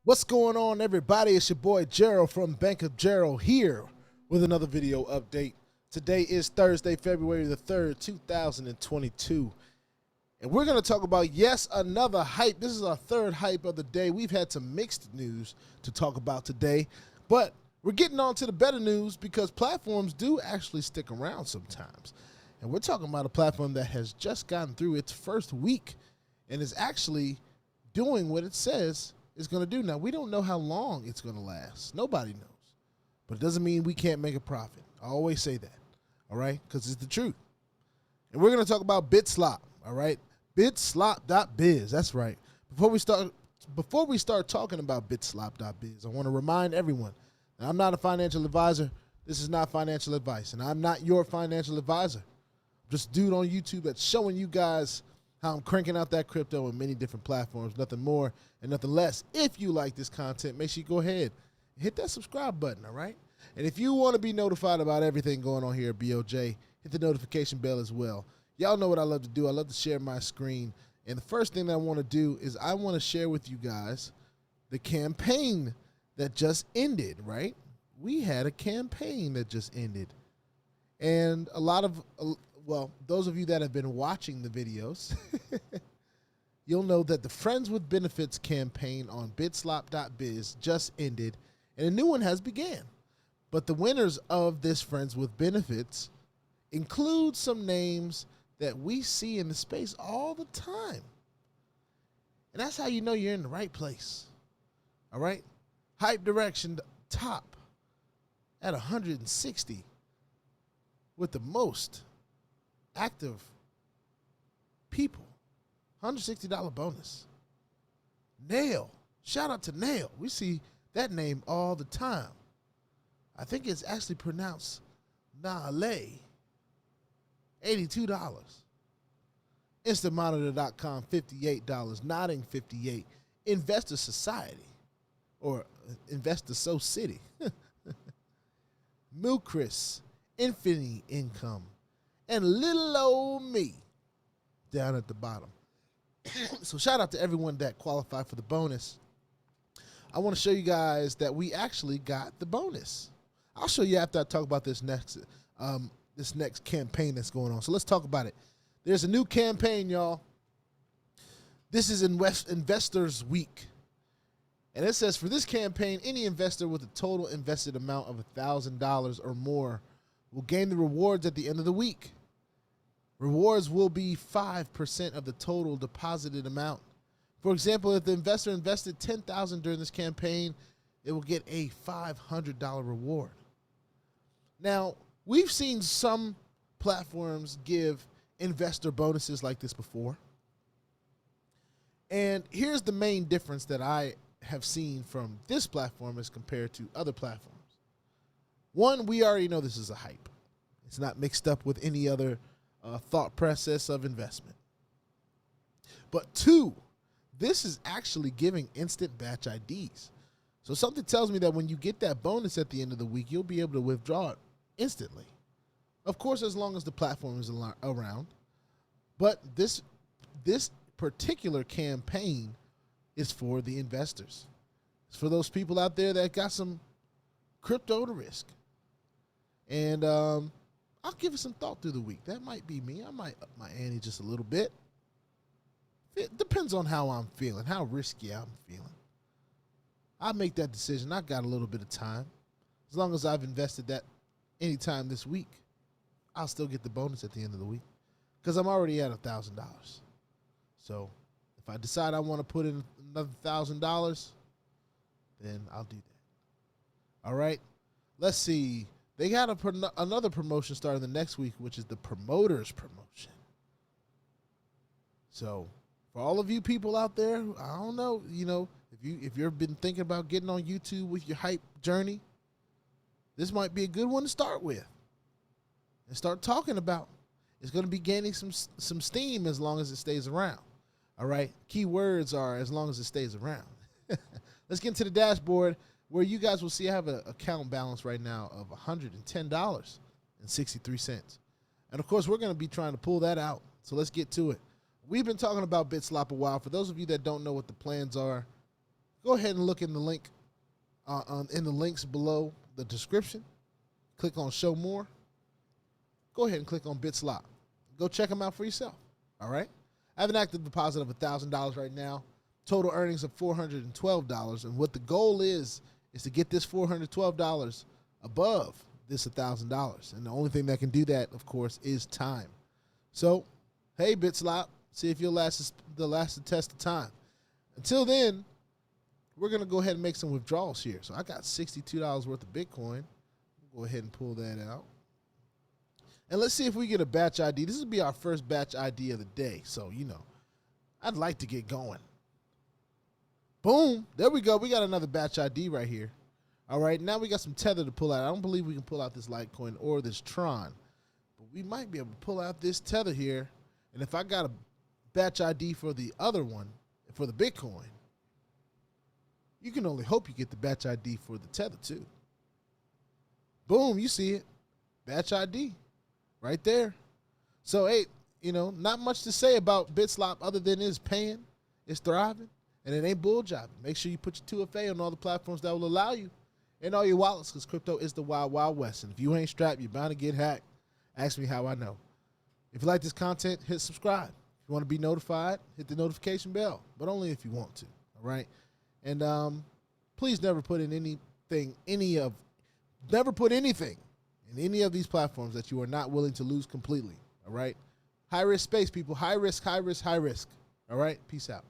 What's going on, everybody? It's your boy Gerald from Bank of Gerald here with another video update. Today is Thursday, February the 3rd, 2022. And we're going to talk about, yes, another hype. This is our third hype of the day. We've had some mixed news to talk about today, but we're getting on to the better news because platforms do actually stick around sometimes. And we're talking about a platform that has just gotten through its first week and is actually doing what it says it's going to do. Now, we don't know how long it's going to last. Nobody knows. But it doesn't mean we can't make a profit. I always say that, all right, because it's the truth. And we're going to talk about Bitslop, all right? Bitslop.biz, that's right. Before we start talking about Bitslop.biz, I want to remind everyone that I'm not a financial advisor. This is not financial advice, and I'm not your financial advisor. I'm just a dude on YouTube that's showing you guys how I'm cranking out that crypto on many different platforms, nothing more and nothing less. If you like this content, make sure you go ahead and hit that subscribe button, all right? And if you want to be notified about everything going on here at BOJ, hit the notification bell as well. Y'all know what I love to do. I love to share my screen. And the first thing that I want to do is I want to share with you guys the campaign that just ended, right? We had a campaign that just ended. And a lot of, well, those of you that have been watching the videos, you'll know that the Friends with Benefits campaign on Bitslop.biz just ended, and a new one has began. But the winners of this Friends with Benefits include some names that we see in the space all the time. And that's how you know you're in the right place. All right? Hype Direction top at 160 with the most active people. $160 bonus. Nail. Shout out to Nail. We see that name all the time. I think it's actually pronounced Nale. $82. InstantMonitor.com, $58. Nodding, $58. Investor Society, or Investor So City. Milkris, Infinity Income, and little old me down at the bottom. So shout out to everyone that qualified for the bonus. I want to show you guys that we actually got the bonus. I'll show you after I talk about this next campaign that's going on. So let's talk about it. There's a new campaign, y'all. This is Investors Week. And it says, for this campaign, any investor with a total invested amount of $1,000 or more will gain the rewards at the end of the week. Rewards will be 5% of the total deposited amount. For example, if the investor invested $10,000 during this campaign, it will get a $500 reward. Now, we've seen some platforms give investor bonuses like this before. And here's the main difference that I have seen from this platform as compared to other platforms. One, we already know this is a hype. It's not mixed up with any other thought process of investment. But two, this is actually giving instant batch IDs. So something tells me that when you get that bonus at the end of the week, you'll be able to withdraw it instantly. Of course, as long as the platform is around. But this particular campaign is for the investors. It's for those people out there that got some crypto to risk. And I'll give it some thought through the week. That might be me. I might up my ante just a little bit. It depends on how I'm feeling, how risky I'm feeling. I'll make that decision. I got a little bit of time. As long as I've invested that anytime this week, I'll still get the bonus at the end of the week because I'm already at $1,000. So if I decide I want to put in another $1,000, then I'll do that. All right. Let's see. They got another promotion starting the next week, which is the promoters promotion. So for all of you people out there, I don't know, if you've been thinking about getting on YouTube with your hype journey, this might be a good one to start with and start talking about. It's going to be gaining some steam as long as it stays around. All right. Key words are as long as it stays around. Let's get into the dashboard where you guys will see I have an account balance right now of $110.63. And of course, we're going to be trying to pull that out. So let's get to it. We've been talking about Bitslop a while. For those of you that don't know what the plans are, go ahead and look in the link in the links below the description. Click on Show More. Go ahead and click on Bitslop. Go check them out for yourself. All right. I have an active deposit of $1,000 right now. Total earnings of $412. And what the goal is to get this $412 above this $1,000. And the only thing that can do that, of course, is time. So, hey, Bitslop, see if you'll last the test of time. Until then, we're going to go ahead and make some withdrawals here. So I got $62 worth of Bitcoin. Go ahead and pull that out. And let's see if we get a batch ID. This will be our first batch ID of the day. So, you know, I'd like to get going. Boom. There we go. We got another batch ID right here. All right. Now we got some Tether to pull out. I don't believe we can pull out this Litecoin or this Tron. But we might be able to pull out this Tether here. And if I got a batch ID for the other one, for the Bitcoin, you can only hope you get the batch ID for the Tether too. Boom. You see it. Batch ID. Right there. So, hey, you know, not much to say about Bitslop other than it's paying, it's thriving, and it ain't bull jobbing. Make sure you put your 2FA on all the platforms that will allow you in all your wallets, because crypto is the wild, wild west. And if you ain't strapped, you're bound to get hacked. Ask me how I know. If you like this content, hit subscribe. If you want to be notified, hit the notification bell, but only if you want to, all right? And please never put in anything in any of these platforms that you are not willing to lose completely, all right? High risk space, people. High risk, high risk, high risk, all right? Peace out.